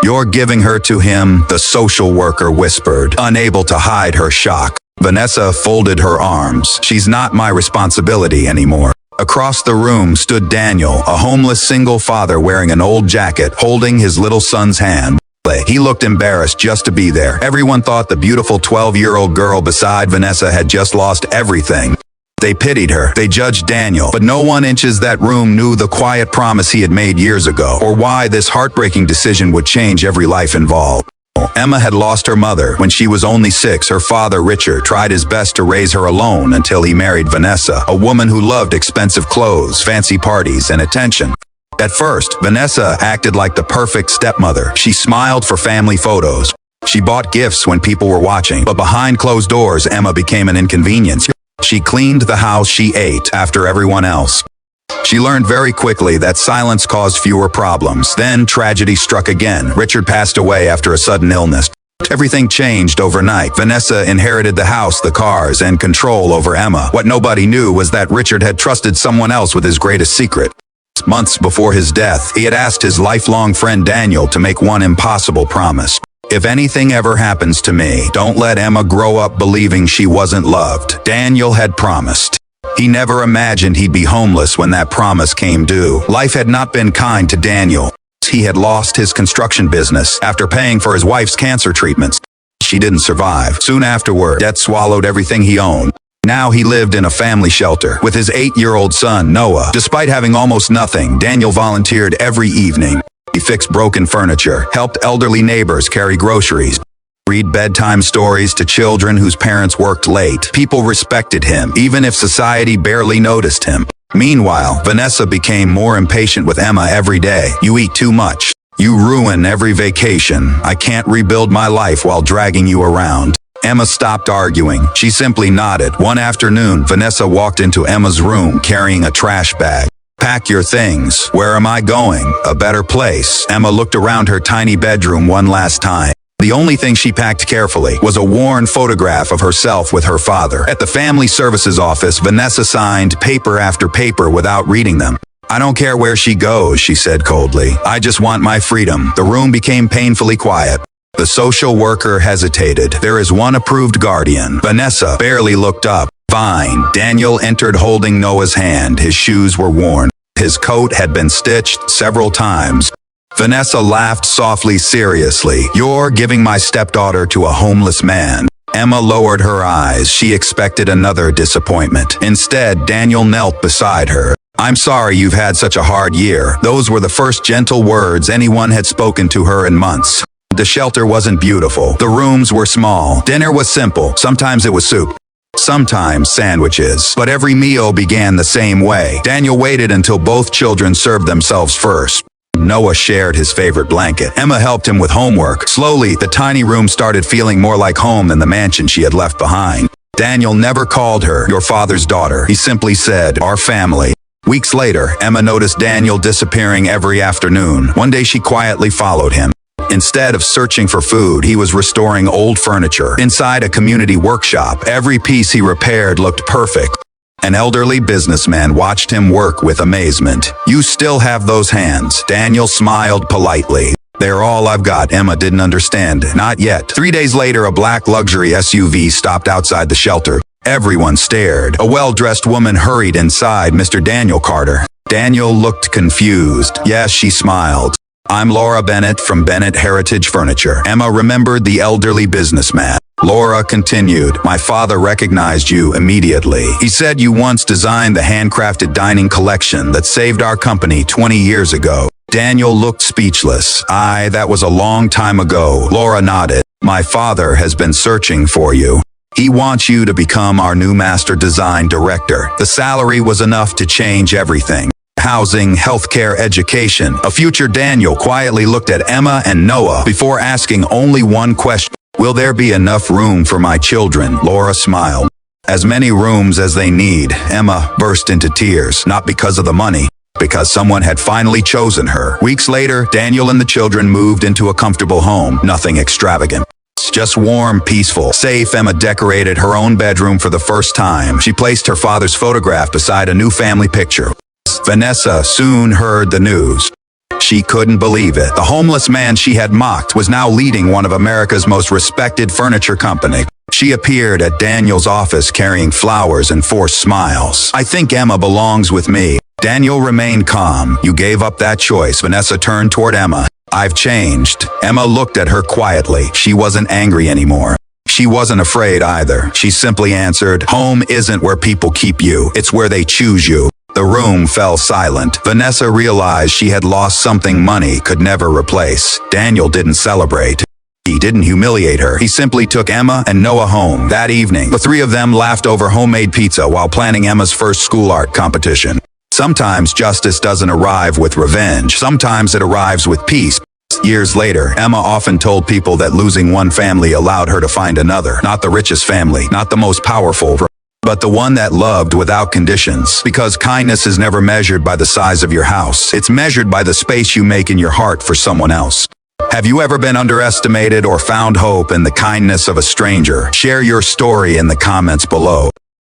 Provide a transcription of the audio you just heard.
"You're giving her to him," the social worker whispered, unable to hide her shock. Vanessa folded her arms. "She's not my responsibility anymore." Across the room stood Daniel, a homeless single father wearing an old jacket, holding his little son's hand. He looked embarrassed just to be there. Everyone thought the beautiful 12-year-old girl beside Vanessa had just lost everything. They pitied her. They judged Daniel. But no one in that room knew the quiet promise he had made years ago, or why this heartbreaking decision would change every life involved. Emma had lost her mother when she was only 6. Her father, Richard, tried his best to raise her alone until he married Vanessa, a woman who loved expensive clothes, fancy parties, and attention. At first, Vanessa acted like the perfect stepmother. She smiled for family photos. She bought gifts when people were watching, but behind closed doors, Emma became an inconvenience. She cleaned the house, she ate after everyone else. She learned very quickly that silence caused fewer problems. Then tragedy struck again. Richard passed away after a sudden illness. Everything changed overnight. Vanessa inherited the house, the cars, and control over Emma. What nobody knew was that Richard had trusted someone else with his greatest secret. Months before his death, he had asked his lifelong friend Daniel to make one impossible promise. "If anything ever happens to me, don't let Emma grow up believing she wasn't loved." Daniel had promised. He never imagined he'd be homeless when that promise came due. Life had not been kind to Daniel. He had lost his construction business after paying for his wife's cancer treatments. She didn't survive. Soon afterward, debt swallowed everything he owned. Now he lived in a family shelter with his 8-year-old son, Noah. Despite having almost nothing, Daniel volunteered every evening. He fixed broken furniture, helped elderly neighbors carry groceries, read bedtime stories to children whose parents worked late. People respected him, even if society barely noticed him. Meanwhile, Vanessa became more impatient with Emma every day. "You eat too much. You ruin every vacation. I can't rebuild my life while dragging you around." Emma stopped arguing. She simply nodded. One afternoon, Vanessa walked into Emma's room carrying a trash bag. "Pack your things." "Where am I going?" "A better place." Emma looked around her tiny bedroom one last time. The only thing she packed carefully was a worn photograph of herself with her father. At the family services office, Vanessa signed paper after paper without reading them. "I don't care where she goes," she said coldly. "I just want my freedom." The room became painfully quiet. The social worker hesitated. "There is one approved guardian." Vanessa barely looked up. "Fine." Daniel entered holding Noah's hand. His shoes were worn. His coat had been stitched several times. Vanessa laughed softly, seriously. "You're giving my stepdaughter to a homeless man." Emma lowered her eyes. She expected another disappointment. Instead, Daniel knelt beside her. "I'm sorry you've had such a hard year." Those were the first gentle words anyone had spoken to her in months. The shelter wasn't beautiful. The rooms were small. Dinner was simple. Sometimes it was soup. Sometimes sandwiches. But every meal began the same way. Daniel waited until both children served themselves first. Noah shared his favorite blanket. Emma helped him with homework. Slowly, the tiny room started feeling more like home than the mansion she had left behind. Daniel never called her "your father's daughter." He simply said, "our family." Weeks later, Emma noticed Daniel disappearing every afternoon. One day she quietly followed him. Instead of searching for food, he was restoring old furniture. Inside a community workshop, every piece he repaired looked perfect. An elderly businessman watched him work with amazement. "You still have those hands." Daniel smiled politely. "They're all I've got." Emma didn't understand. "Not yet." 3 days later, a black luxury SUV stopped outside the shelter. Everyone stared. A well-dressed woman hurried inside. "Mr. Daniel Carter." Daniel looked confused. "Yes," she smiled. "I'm Laura Bennett from Bennett Heritage Furniture." Emma remembered the elderly businessman. Laura continued, "My father recognized you immediately. He said you once designed the handcrafted dining collection that saved our company 20 years ago." Daniel looked speechless. That was a long time ago." Laura nodded. "My father has been searching for you. He wants you to become our new master design director." The salary was enough to change everything. Housing, healthcare, education. A future Daniel quietly looked at Emma and Noah before asking only one question. "Will there be enough room for my children?" Laura smiled. "As many rooms as they need." Emma burst into tears, not because of the money, because someone had finally chosen her. Weeks later, Daniel and the children moved into a comfortable home. Nothing extravagant. Just warm, peaceful, safe. Emma decorated her own bedroom for the first time. She placed her father's photograph beside a new family picture. Vanessa soon heard the news. She couldn't believe it. The homeless man she had mocked was now leading one of America's most respected furniture company. She appeared at Daniel's office carrying flowers and forced smiles. "I think Emma belongs with me." Daniel remained calm. "You gave up that choice." Vanessa turned toward Emma. "I've changed." Emma looked at her quietly. She wasn't angry anymore. She wasn't afraid either. She simply answered, "Home isn't where people keep you. It's where they choose you." The room fell silent. Vanessa realized she had lost something money could never replace. Daniel didn't celebrate. He didn't humiliate her. He simply took Emma and Noah home. That evening, the three of them laughed over homemade pizza while planning Emma's first school art competition. Sometimes justice doesn't arrive with revenge. Sometimes it arrives with peace. Years later, Emma often told people that losing one family allowed her to find another. Not the richest family, not the most powerful, but the one that loved without conditions. Because kindness is never measured by the size of your house. It's measured by the space you make in your heart for someone else. Have you ever been underestimated or found hope in the kindness of a stranger? Share your story in the comments below.